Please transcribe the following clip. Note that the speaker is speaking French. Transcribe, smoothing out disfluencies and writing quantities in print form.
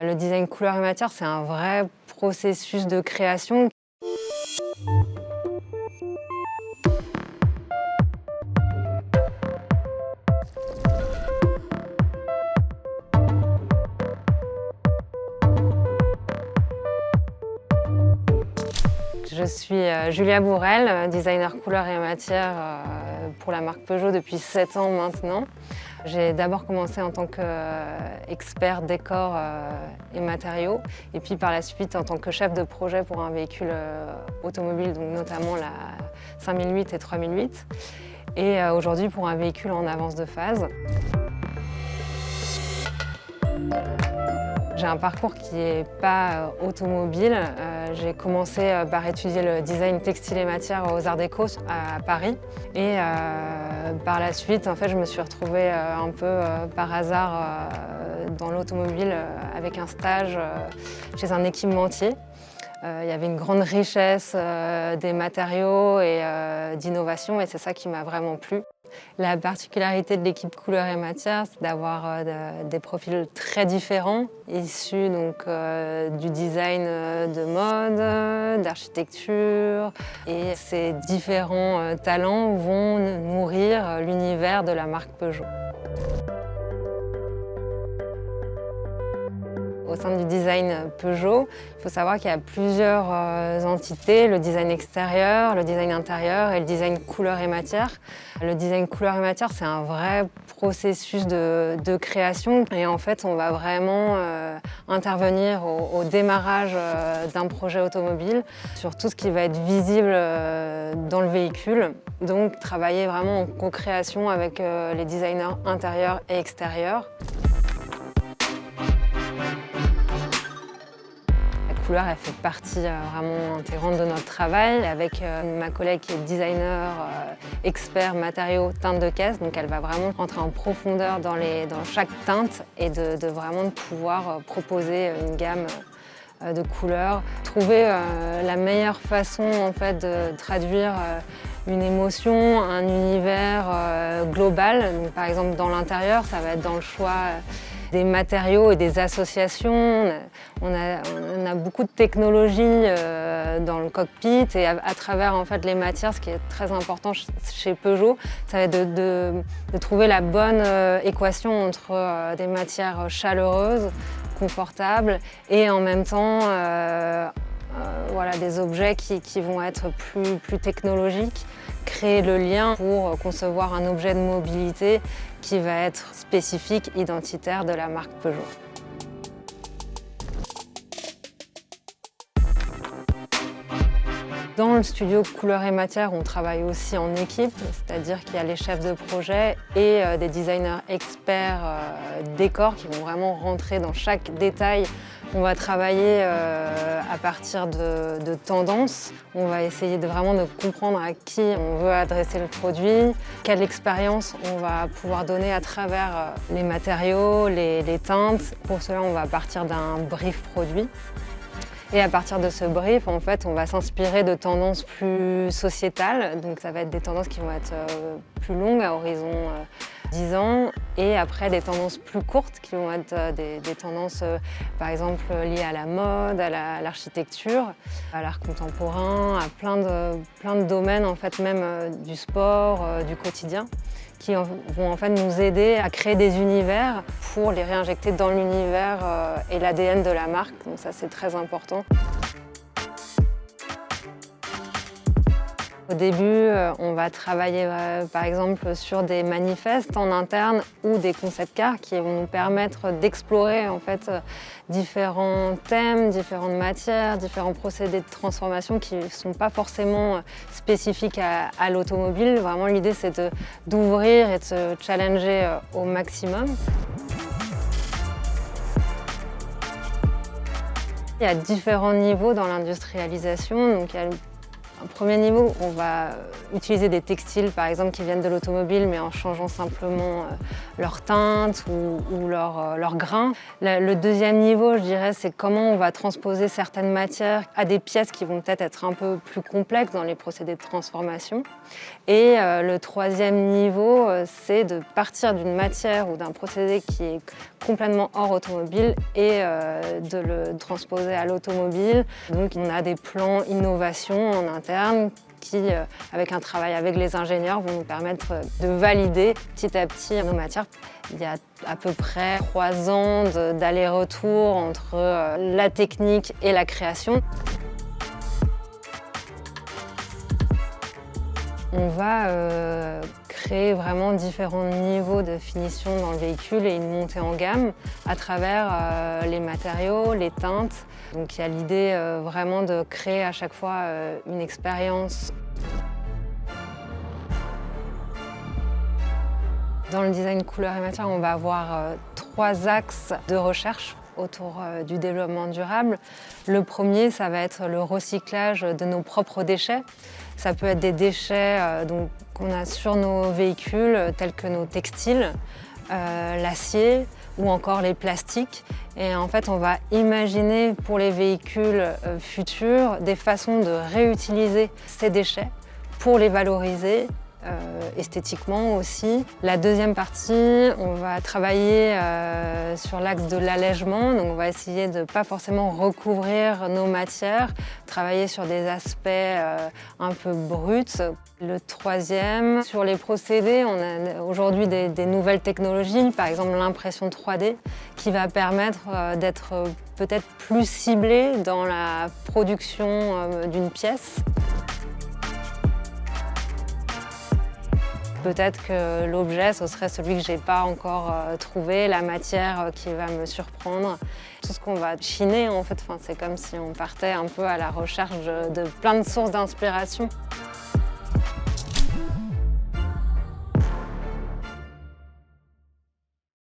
Le design couleur et matière, c'est un vrai processus de création. Je suis Julia Bourrel, designer couleur et matière pour la marque Peugeot depuis 7 ans maintenant. J'ai d'abord commencé en tant qu'expert décor et matériaux, et puis par la suite en tant que chef de projet pour un véhicule automobile, donc notamment la 5008 et 3008, et aujourd'hui pour un véhicule en avance de phase. J'ai un parcours qui n'est pas automobile. J'ai commencé par étudier le design textile et matière aux Arts Déco à Paris. Et par la suite, en fait, je me suis retrouvée un peu par hasard dans l'automobile avec un stage chez un équipementier. Il y avait une grande richesse des matériaux et d'innovation, et c'est ça qui m'a vraiment plu. La particularité de l'équipe couleur et matière, c'est d'avoir des profils très différents, issus donc, du design de mode, d'architecture. Et ces différents talents vont nourrir l'univers de la marque Peugeot. Au sein du design Peugeot, il faut savoir qu'il y a plusieurs entités, le design extérieur, le design intérieur et le design couleur et matière. Le design couleur et matière, c'est un vrai processus de création, et en fait, on va vraiment intervenir au démarrage d'un projet automobile sur tout ce qui va être visible dans le véhicule. Donc, travailler vraiment en co-création avec les designers intérieurs et extérieurs. La couleur, elle fait partie vraiment intégrante de notre travail, avec ma collègue qui est designer, expert matériaux, teinte de caisse. Donc elle va vraiment rentrer en profondeur dans chaque teinte et de vraiment pouvoir proposer une gamme de couleurs. Trouver la meilleure façon en fait, de traduire une émotion, un univers global. Donc, par exemple, dans l'intérieur, ça va être dans le choix des matériaux et des associations. On a beaucoup de technologies dans le cockpit, et à travers en fait, les matières, ce qui est très important chez Peugeot, ça va être de trouver la bonne équation entre des matières chaleureuses, confortables, et en même temps voilà, des objets qui vont être plus technologiques. Créer le lien pour concevoir un objet de mobilité qui va être spécifique, identitaire de la marque Peugeot. Dans le studio couleur et matière, on travaille aussi en équipe, c'est-à-dire qu'il y a les chefs de projet et des designers experts décor qui vont vraiment rentrer dans chaque détail. On va travailler à partir de tendances. On va essayer vraiment de comprendre à qui on veut adresser le produit, quelle expérience on va pouvoir donner à travers les matériaux, les teintes. Pour cela, on va partir d'un brief produit. Et à partir de ce brief, en fait, on va s'inspirer de tendances plus sociétales. Donc ça va être des tendances qui vont être plus longues, à horizon 10 ans. Et après, des tendances plus courtes, qui vont être des tendances, par exemple, liées à la mode, à l'architecture, à l'art contemporain, à plein de domaines, en fait, même du sport, du quotidien, qui vont en fait nous aider à créer des univers pour les réinjecter dans l'univers et l'ADN de la marque. Donc ça, c'est très important. Au début, on va travailler par exemple sur des manifestes en interne ou des concept cars qui vont nous permettre d'explorer en fait, différents thèmes, différentes matières, différents procédés de transformation qui ne sont pas forcément spécifiques à l'automobile. Vraiment, l'idée, c'est d'ouvrir et de se challenger au maximum. Il y a différents niveaux dans l'industrialisation. Donc, il y a Un premier niveau, on va utiliser des textiles par exemple qui viennent de l'automobile mais en changeant simplement leur teinte ou leur grain. Le deuxième niveau, je dirais, c'est comment on va transposer certaines matières à des pièces qui vont peut-être être un peu plus complexes dans les procédés de transformation. Et le troisième niveau, c'est de partir d'une matière ou d'un procédé qui est complètement hors automobile et de le transposer à l'automobile. Donc on a des plans innovation en interne qui, avec un travail avec les ingénieurs, vont nous permettre de valider petit à petit nos matières. Il y a à peu près 3 ans d'aller-retour entre la technique et la création. On va créer vraiment différents niveaux de finition dans le véhicule et une montée en gamme à travers les matériaux, les teintes. Donc il y a l'idée vraiment de créer à chaque fois une expérience. Dans le design couleur et matière, on va avoir 3 axes de recherche autour du développement durable. Le premier, ça va être le recyclage de nos propres déchets. Ça peut être des déchets qu'on a sur nos véhicules, tels que nos textiles, l'acier ou encore les plastiques. Et en fait, on va imaginer pour les véhicules futurs des façons de réutiliser ces déchets pour les valoriser esthétiquement aussi. La deuxième partie, on va travailler sur l'axe de l'allègement. Donc on va essayer de ne pas forcément recouvrir nos matières, travailler sur des aspects un peu bruts. Le troisième, sur les procédés, on a aujourd'hui des nouvelles technologies, par exemple l'impression 3D, qui va permettre d'être peut-être plus ciblé dans la production d'une pièce. Peut-être que l'objet, ce serait celui que je n'ai pas encore trouvé, la matière qui va me surprendre. Tout ce qu'on va chiner, en fait, c'est comme si on partait un peu à la recherche de plein de sources d'inspiration.